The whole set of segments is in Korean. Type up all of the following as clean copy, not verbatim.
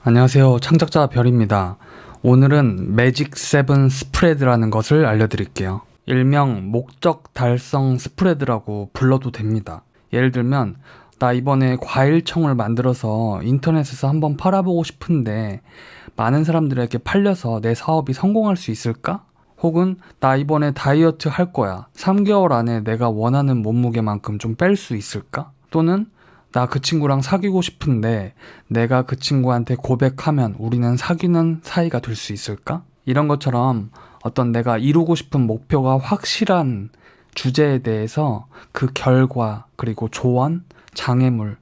안녕하세요. 창작자 별입니다. 오늘은 매직 7 스프레드라는 것을 알려드릴게요. 일명 목적 달성 스프레드라고 불러도 됩니다. 예를 들면 나 이번에 과일청을 만들어서 인터넷에서 한번 팔아보고 싶은데 많은 사람들에게 팔려서 내 사업이 성공할 수 있을까? 혹은 나 이번에 다이어트 할 거야. 3개월 안에 내가 원하는 몸무게만큼 좀 뺄 수 있을까? 또는 나 그 친구랑 사귀고 싶은데 내가 그 친구한테 고백하면 우리는 사귀는 사이가 될 수 있을까? 이런 것처럼 어떤 내가 이루고 싶은 목표가 확실한 주제에 대해서 그 결과, 그리고 조언, 장애물,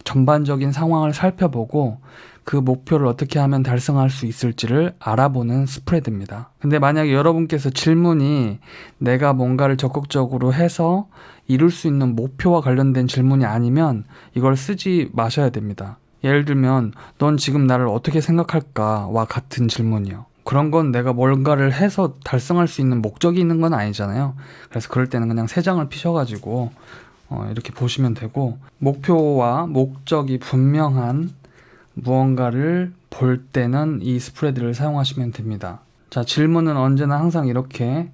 전반적인 상황을 살펴보고 그 목표를 어떻게 하면 달성할 수 있을지를 알아보는 스프레드입니다. 근데 만약에 여러분께서 질문이 내가 뭔가를 적극적으로 해서 이룰 수 있는 목표와 관련된 질문이 아니면 이걸 쓰지 마셔야 됩니다. 예를 들면 넌 지금 나를 어떻게 생각할까와 같은 질문이요. 그런 건 내가 뭔가를 해서 달성할 수 있는 목적이 있는 건 아니잖아요. 그래서 그럴 때는 그냥 세 장을 피셔가지고 이렇게 보시면 되고, 목표와 목적이 분명한 무언가를 볼 때는 이 스프레드를 사용하시면 됩니다. 자, 질문은 언제나 항상 이렇게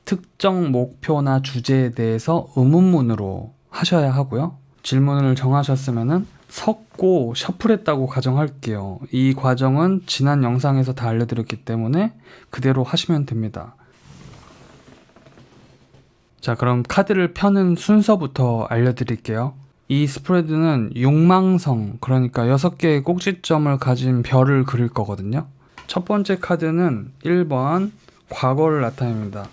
특정 목표나 주제에 대해서 의문문으로 하셔야 하고요. 질문을 정하셨으면은 섞고 셔플했다고 가정할게요. 이 과정은 지난 영상에서 다 알려드렸기 때문에 그대로 하시면 됩니다. 자, 그럼 카드를 펴는 순서부터 알려드릴게요. 이 스프레드는 육망성, 그러니까 6개의 꼭지점을 가진 별을 그릴 거거든요. 첫 번째 카드는 1번 과거를 나타냅니다.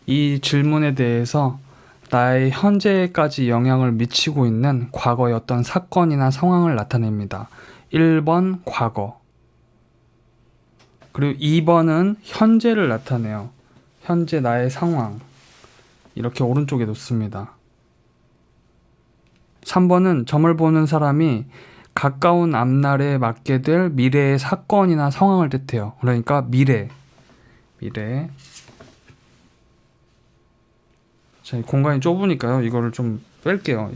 이 질문에 대해서 나의 현재까지 영향을 미치고 있는 과거의 어떤 사건이나 상황을 나타냅니다. 1번 과거. 그리고 2번은 현재를 나타내요. 현재 나의 상황. 이렇게 오른쪽에 놓습니다. 3번은 점을 보는 사람이 가까운 앞날에 맞게 될 미래의 사건이나 상황을 뜻해요. 그러니까 미래. 자, 공간이 좁으니까요. 이거를 좀 뺄게요.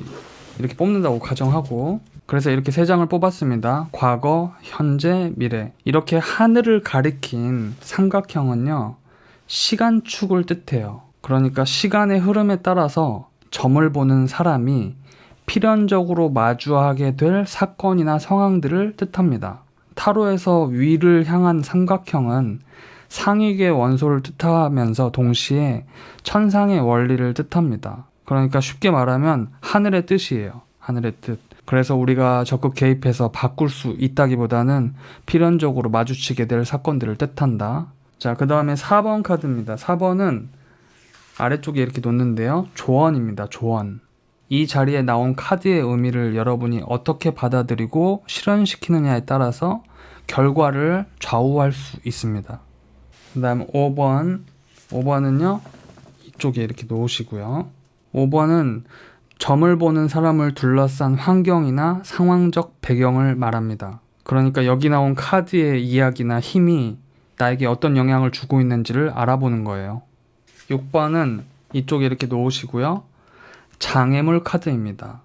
이렇게 뽑는다고 가정하고. 그래서 이렇게 3장을 뽑았습니다. 과거, 현재, 미래. 이렇게 하늘을 가리킨 삼각형은요, 시간축을 뜻해요. 그러니까 시간의 흐름에 따라서 점을 보는 사람이 필연적으로 마주하게 될 사건이나 상황들을 뜻합니다. 타로에서 위를 향한 삼각형은 상익의 원소를 뜻하면서 동시에 천상의 원리를 뜻합니다. 그러니까 쉽게 말하면 하늘의 뜻이에요. 하늘의 뜻. 그래서 우리가 적극 개입해서 바꿀 수 있다기보다는 필연적으로 마주치게 될 사건들을 뜻한다. 자, 그 다음에 4번 카드입니다. 4번은 아래쪽에 이렇게 놓는데요. 조언입니다. 조언. 이 자리에 나온 카드의 의미를 여러분이 어떻게 받아들이고 실현시키느냐에 따라서 결과를 좌우할 수 있습니다. 그 다음 5번은요, 이쪽에 이렇게 놓으시고요. 5번은 점을 보는 사람을 둘러싼 환경이나 상황적 배경을 말합니다. 그러니까 여기 나온 카드의 이야기나 힘이 나에게 어떤 영향을 주고 있는지를 알아보는 거예요. 6번은 이쪽에 이렇게 놓으시고요. 장애물 카드입니다.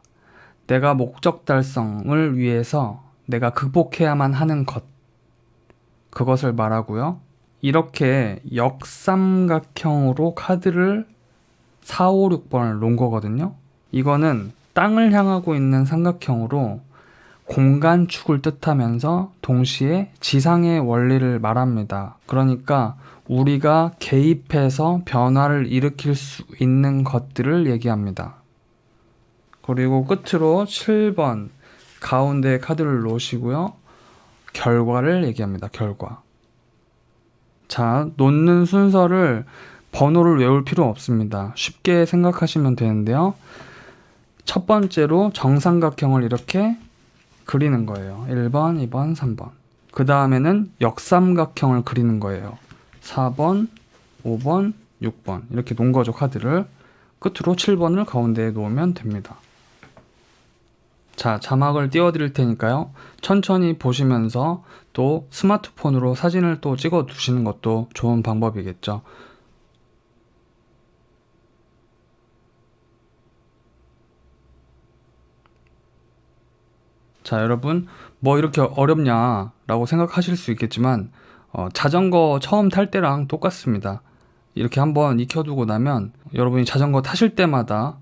내가 목적 달성을 위해서 내가 극복해야만 하는 것, 그것을 말하고요. 이렇게 역삼각형으로 카드를 4, 5, 6번을 놓은 거거든요. 이거는 땅을 향하고 있는 삼각형으로 공간축을 뜻하면서 동시에 지상의 원리를 말합니다. 그러니까 우리가 개입해서 변화를 일으킬 수 있는 것들을 얘기합니다. 그리고 끝으로 7번 가운데 카드를 놓으시고요. 결과를 얘기합니다. 결과. 자, 놓는 순서를 번호를 외울 필요 없습니다. 쉽게 생각하시면 되는데요. 첫 번째로 정삼각형을 이렇게 그리는 거예요. 1번, 2번, 3번. 그 다음에는 역삼각형을 그리는 거예요. 4번, 5번, 6번. 이렇게 놓은 거죠, 카드를. 끝으로 7번을 가운데에 놓으면 됩니다. 자, 자막을 띄워드릴 테니까요. 천천히 보시면서 또 스마트폰으로 사진을 또 찍어 두시는 것도 좋은 방법이겠죠. 자, 여러분, 뭐 이렇게 어렵냐라고 생각하실 수 있겠지만 자전거 처음 탈 때랑 똑같습니다. 이렇게 한번 익혀두고 나면 여러분이 자전거 타실 때마다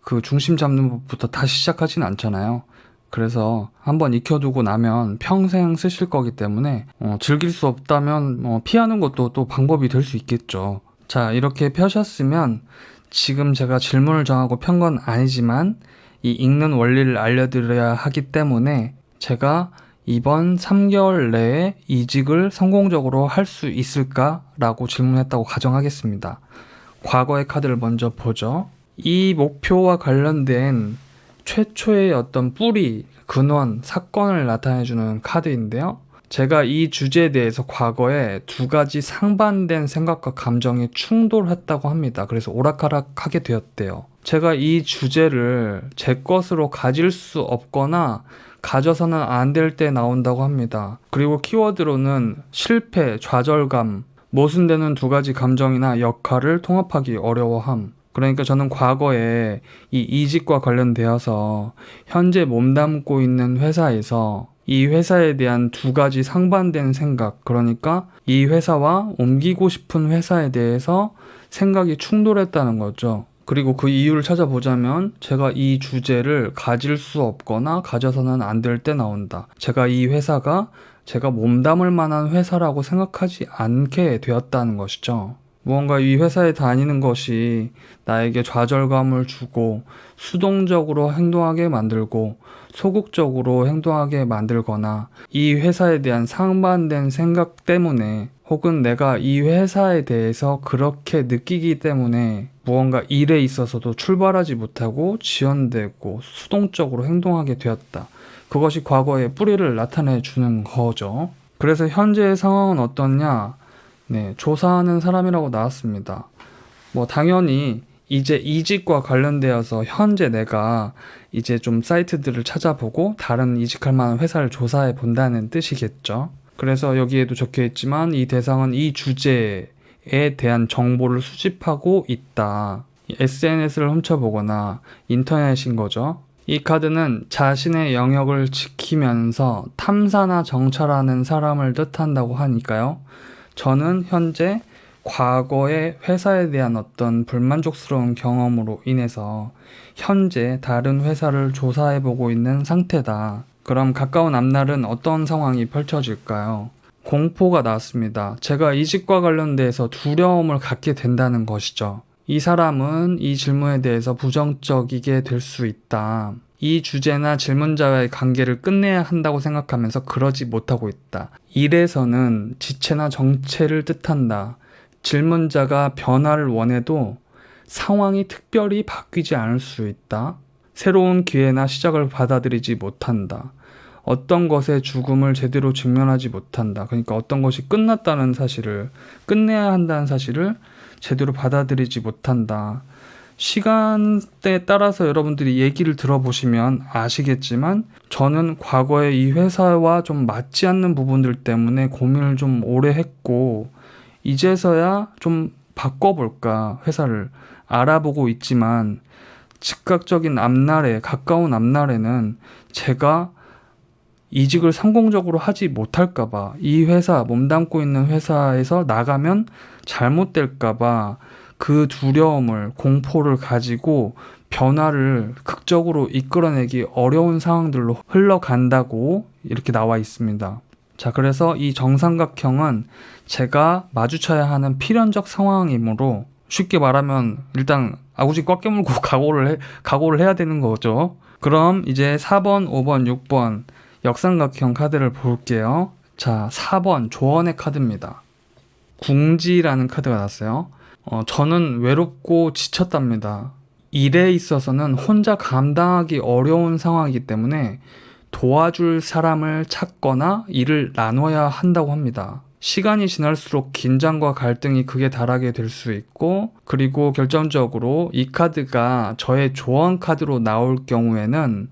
그 중심 잡는 법부터 다시 시작하진 않잖아요. 그래서 한번 익혀두고 나면 평생 쓰실 거기 때문에 즐길 수 없다면 피하는 것도 또 방법이 될 수 있겠죠. 자, 이렇게 펴셨으면 지금 제가 질문을 정하고 편 건 아니지만 이 읽는 원리를 알려드려야 하기 때문에 제가 이번 3개월 내에 이직을 성공적으로 할 수 있을까라고 질문했다고 가정하겠습니다. 과거의 카드를 먼저 보죠. 이 목표와 관련된 최초의 어떤 뿌리, 근원, 사건을 나타내주는 카드인데요. 제가 이 주제에 대해서 과거에 두 가지 상반된 생각과 감정이 충돌했다고 합니다. 그래서 오락가락하게 되었대요. 제가 이 주제를 제 것으로 가질 수 없거나 가져서는 안 될 때 나온다고 합니다. 그리고 키워드로는 실패, 좌절감, 모순되는 두 가지 감정이나 역할을 통합하기 어려워함. 그러니까 저는 과거에 이 이직과 관련되어서 현재 몸담고 있는 회사에서 이 회사에 대한 두 가지 상반된 생각, 그러니까 이 회사와 옮기고 싶은 회사에 대해서 생각이 충돌했다는 거죠. 그리고 그 이유를 찾아보자면 제가 이 주제를 가질 수 없거나 가져서는 안 될 때 나온다. 제가 이 회사가 제가 몸담을 만한 회사라고 생각하지 않게 되었다는 것이죠. 무언가 이 회사에 다니는 것이 나에게 좌절감을 주고 수동적으로 행동하게 만들고 소극적으로 행동하게 만들거나 이 회사에 대한 상반된 생각 때문에 혹은 내가 이 회사에 대해서 그렇게 느끼기 때문에 무언가 일에 있어서도 출발하지 못하고 지연되고 수동적으로 행동하게 되었다. 그것이 과거의 뿌리를 나타내 주는 거죠. 그래서 현재의 상황은 어떠냐? 네, 조사하는 사람이라고 나왔습니다. 뭐 당연히 이제 이직과 관련되어서 현재 내가 이제 좀 사이트들을 찾아보고 다른 이직할 만한 회사를 조사해 본다는 뜻이겠죠. 그래서 여기에도 적혀 있지만 이 대상은 이 주제에 대한 정보를 수집하고 있다. SNS를 훔쳐보거나 인터넷인 거죠. 이 카드는 자신의 영역을 지키면서 탐사나 정찰하는 사람을 뜻한다고 하니까요. 저는 현재 과거의 회사에 대한 어떤 불만족스러운 경험으로 인해서 현재 다른 회사를 조사해보고 있는 상태다. 그럼 가까운 앞날은 어떤 상황이 펼쳐질까요? 공포가 나왔습니다. 제가 이직과 관련돼서 두려움을 갖게 된다는 것이죠. 이 사람은 이 질문에 대해서 부정적이게 될 수 있다. 이 주제나 질문자와의 관계를 끝내야 한다고 생각하면서 그러지 못하고 있다. 일에서는 지체나 정체를 뜻한다. 질문자가 변화를 원해도 상황이 특별히 바뀌지 않을 수 있다. 새로운 기회나 시작을 받아들이지 못한다. 어떤 것의 죽음을 제대로 직면하지 못한다. 그러니까 어떤 것이 끝났다는 사실을, 끝내야 한다는 사실을 제대로 받아들이지 못한다. 시간대에 따라서 여러분들이 얘기를 들어보시면 아시겠지만 저는 과거에 이 회사와 좀 맞지 않는 부분들 때문에 고민을 좀 오래 했고 이제서야 좀 바꿔볼까 회사를 알아보고 있지만 즉각적인 앞날에 가까운 앞날에는 제가 이직을 성공적으로 하지 못할까봐 이 회사 몸담고 있는 회사에서 나가면 잘못될까봐 그 두려움을 공포를 가지고 변화를 극적으로 이끌어내기 어려운 상황들로 흘러간다고 이렇게 나와 있습니다. 자, 그래서 이 정삼각형은 제가 마주쳐야 하는 필연적 상황이므로 쉽게 말하면 일단 아구지 꽉 깨물고 각오를 해야 되는 거죠. 그럼 이제 4번, 5번, 6번 역삼각형 카드를 볼게요. 자, 4번 조언의 카드입니다. 궁지라는 카드가 나왔어요. 저는 외롭고 지쳤답니다. 일에 있어서는 혼자 감당하기 어려운 상황이기 때문에 도와줄 사람을 찾거나 일을 나눠야 한다고 합니다. 시간이 지날수록 긴장과 갈등이 극에 달하게 될 수 있고, 그리고 결정적으로 이 카드가 저의 조언 카드로 나올 경우에는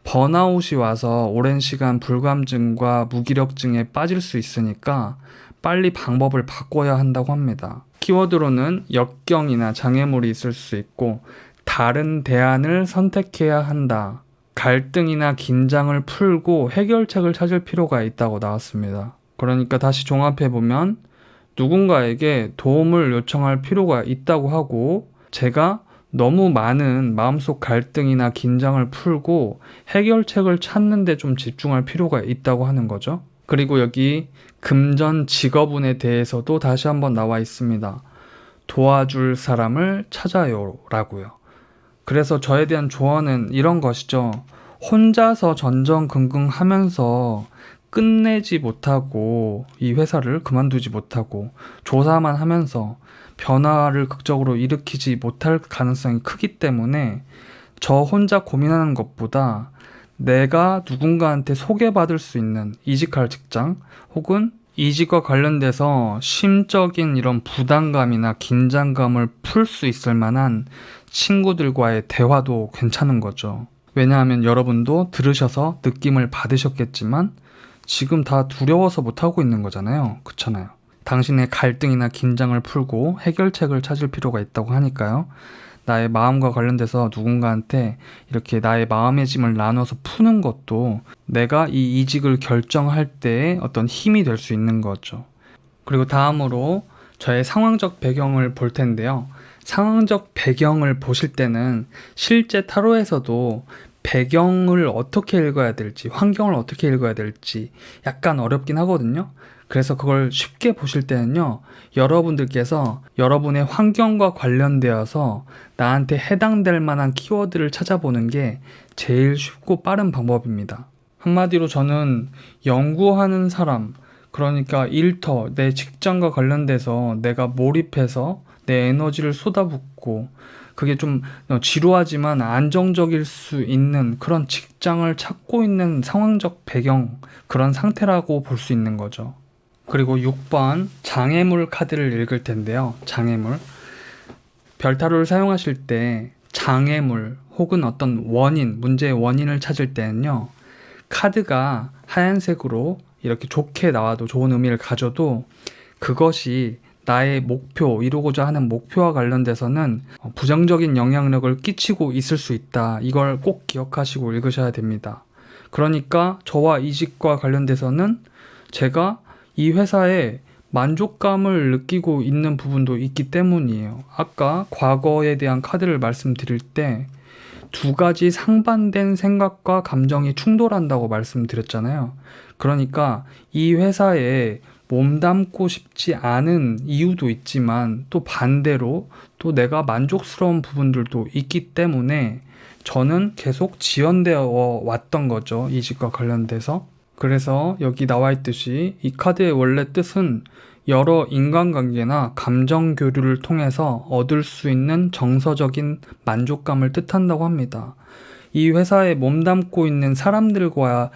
번아웃이 와서 오랜 시간 불감증과 무기력증에 빠질 수 있으니까 빨리 방법을 바꿔야 한다고 합니다. 키워드로는 역경이나 장애물이 있을 수 있고 다른 대안을 선택해야 한다. 갈등이나 긴장을 풀고 해결책을 찾을 필요가 있다고 나왔습니다. 그러니까 다시 종합해보면 누군가에게 도움을 요청할 필요가 있다고 하고, 제가 너무 많은 마음속 갈등이나 긴장을 풀고 해결책을 찾는 데 좀 집중할 필요가 있다고 하는 거죠. 그리고 여기 금전 직업운에 대해서도 다시 한번 나와 있습니다. 도와줄 사람을 찾아요 라고요. 그래서 저에 대한 조언은 이런 것이죠. 혼자서 전전긍긍 하면서 끝내지 못하고 이 회사를 그만두지 못하고 조사만 하면서 변화를 극적으로 일으키지 못할 가능성이 크기 때문에 저 혼자 고민하는 것보다 내가 누군가한테 소개받을 수 있는 이직할 직장 혹은 이직과 관련돼서 심적인 이런 부담감이나 긴장감을 풀 수 있을 만한 친구들과의 대화도 괜찮은 거죠. 왜냐하면 여러분도 들으셔서 느낌을 받으셨겠지만 지금 다 두려워서 못하고 있는 거잖아요. 그렇잖아요. 당신의 갈등이나 긴장을 풀고 해결책을 찾을 필요가 있다고 하니까요. 나의 마음과 관련돼서 누군가한테 이렇게 나의 마음의 짐을 나눠서 푸는 것도 내가 이 이직을 결정할 때의 어떤 힘이 될 수 있는 거죠. 그리고 다음으로 저의 상황적 배경을 볼 텐데요. 상황적 배경을 보실 때는 실제 타로에서도 배경을 어떻게 읽어야 될지, 환경을 어떻게 읽어야 될지 약간 어렵긴 하거든요. 그래서 그걸 쉽게 보실 때는요, 여러분들께서 여러분의 환경과 관련되어서 나한테 해당될 만한 키워드를 찾아보는 게 제일 쉽고 빠른 방법입니다. 한마디로 저는 연구하는 사람, 그러니까 일터, 내 직장과 관련돼서 내가 몰입해서 내 에너지를 쏟아붓고 그게 좀 지루하지만 안정적일 수 있는 그런 직장을 찾고 있는 상황적 배경, 그런 상태라고 볼 수 있는 거죠. 그리고 6번 장애물 카드를 읽을 텐데요. 장애물. 별타로를 사용하실 때 장애물 혹은 어떤 원인, 문제의 원인을 찾을 때는요. 카드가 하얀색으로 이렇게 좋게 나와도, 좋은 의미를 가져도 그것이 나의 목표, 이루고자 하는 목표와 관련돼서는 부정적인 영향력을 끼치고 있을 수 있다. 이걸 꼭 기억하시고 읽으셔야 됩니다. 그러니까 저와 이직과 관련돼서는 제가 이 회사에 만족감을 느끼고 있는 부분도 있기 때문이에요. 아까 과거에 대한 카드를 말씀드릴 때 두 가지 상반된 생각과 감정이 충돌한다고 말씀드렸잖아요. 그러니까 이 회사에 몸담고 싶지 않은 이유도 있지만 또 반대로 또 내가 만족스러운 부분들도 있기 때문에 저는 계속 지연되어 왔던 거죠. 이직과 관련돼서. 그래서 여기 나와 있듯이 이 카드의 원래 뜻은 여러 인간관계나 감정 교류를 통해서 얻을 수 있는 정서적인 만족감을 뜻한다고 합니다. 이 회사에 몸담고 있는 사람들과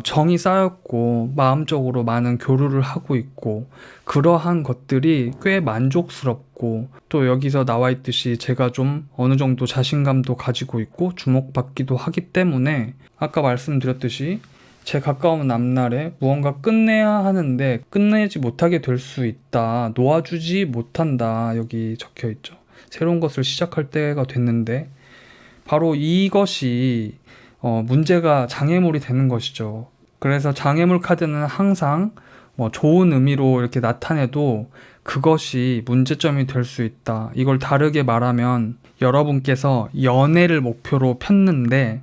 정이 쌓였고 마음적으로 많은 교류를 하고 있고 그러한 것들이 꽤 만족스럽고 또 여기서 나와 있듯이 제가 좀 어느 정도 자신감도 가지고 있고 주목받기도 하기 때문에 아까 말씀드렸듯이 제 가까운 앞날에 무언가 끝내야 하는데 끝내지 못하게 될 수 있다. 놓아주지 못한다. 여기 적혀 있죠. 새로운 것을 시작할 때가 됐는데 바로 이것이 문제가 장애물이 되는 것이죠. 그래서 장애물 카드는 항상 좋은 의미로 이렇게 나타내도 그것이 문제점이 될 수 있다. 이걸 다르게 말하면 여러분께서 연애를 목표로 폈는데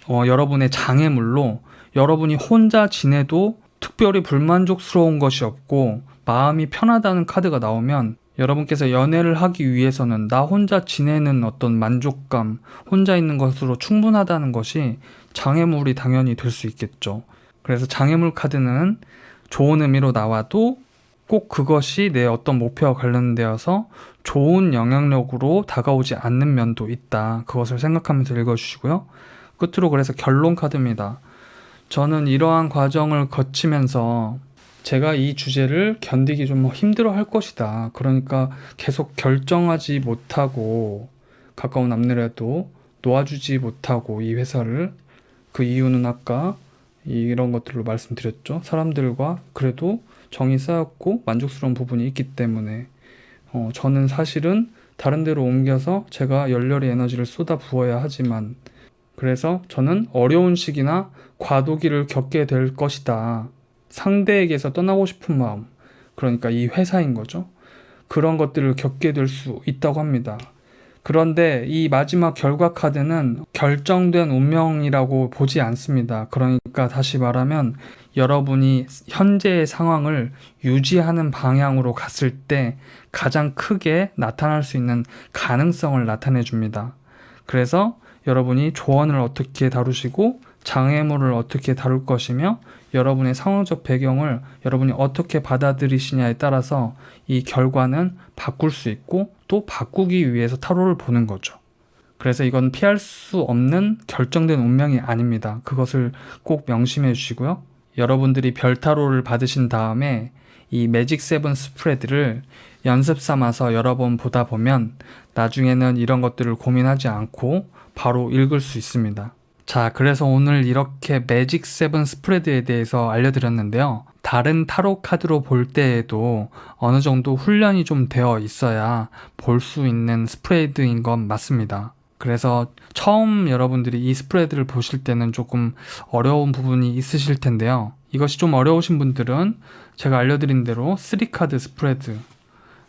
여러분의 장애물로 여러분이 혼자 지내도 특별히 불만족스러운 것이 없고 마음이 편하다는 카드가 나오면 여러분께서 연애를 하기 위해서는 나 혼자 지내는 어떤 만족감, 혼자 있는 것으로 충분하다는 것이 장애물이 당연히 될 수 있겠죠. 그래서 장애물 카드는 좋은 의미로 나와도 꼭 그것이 내 어떤 목표와 관련되어서 좋은 영향력으로 다가오지 않는 면도 있다. 그것을 생각하면서 읽어주시고요. 끝으로 그래서 결론 카드입니다. 저는 이러한 과정을 거치면서 제가 이 주제를 견디기 좀 힘들어 할 것이다. 그러니까 계속 결정하지 못하고 가까운 앞날에도 놓아주지 못하고 이 회사를 그 이유는 아까 이런 것들로 말씀드렸죠. 사람들과 그래도 정이 쌓였고 만족스러운 부분이 있기 때문에 저는 사실은 다른 데로 옮겨서 제가 열렬히 에너지를 쏟아 부어야 하지만 그래서 저는 어려운 시기나 과도기를 겪게 될 것이다. 상대에게서 떠나고 싶은 마음, 그러니까 이 회사인 거죠. 그런 것들을 겪게 될 수 있다고 합니다. 그런데 이 마지막 결과 카드는 결정된 운명이라고 보지 않습니다. 그러니까 다시 말하면 여러분이 현재의 상황을 유지하는 방향으로 갔을 때 가장 크게 나타날 수 있는 가능성을 나타내 줍니다. 그래서 여러분이 조언을 어떻게 다루시고 장애물을 어떻게 다룰 것이며 여러분의 상황적 배경을 여러분이 어떻게 받아들이시냐에 따라서 이 결과는 바꿀 수 있고 또 바꾸기 위해서 타로를 보는 거죠. 그래서 이건 피할 수 없는 결정된 운명이 아닙니다. 그것을 꼭 명심해 주시고요. 여러분들이 별타로를 받으신 다음에 이 매직 세븐 스프레드를 연습 삼아서 여러 번 보다 보면 나중에는 이런 것들을 고민하지 않고 바로 읽을 수 있습니다. 자, 그래서 오늘 이렇게 매직 세븐 스프레드에 대해서 알려드렸는데요. 다른 타로 카드로 볼 때에도 어느 정도 훈련이 좀 되어 있어야 볼 수 있는 스프레드인 건 맞습니다. 그래서 처음 여러분들이 이 스프레드를 보실 때는 조금 어려운 부분이 있으실 텐데요. 이것이 좀 어려우신 분들은 제가 알려드린 대로 3카드 스프레드,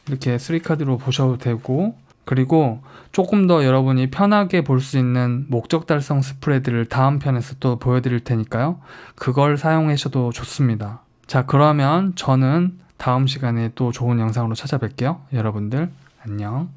이렇게 3카드로 보셔도 되고, 그리고 조금 더 여러분이 편하게 볼 수 있는 목적 달성 스프레드를 다음 편에서 또 보여드릴 테니까요. 그걸 사용하셔도 좋습니다. 자, 그러면 저는 다음 시간에 또 좋은 영상으로 찾아뵐게요. 여러분들 안녕.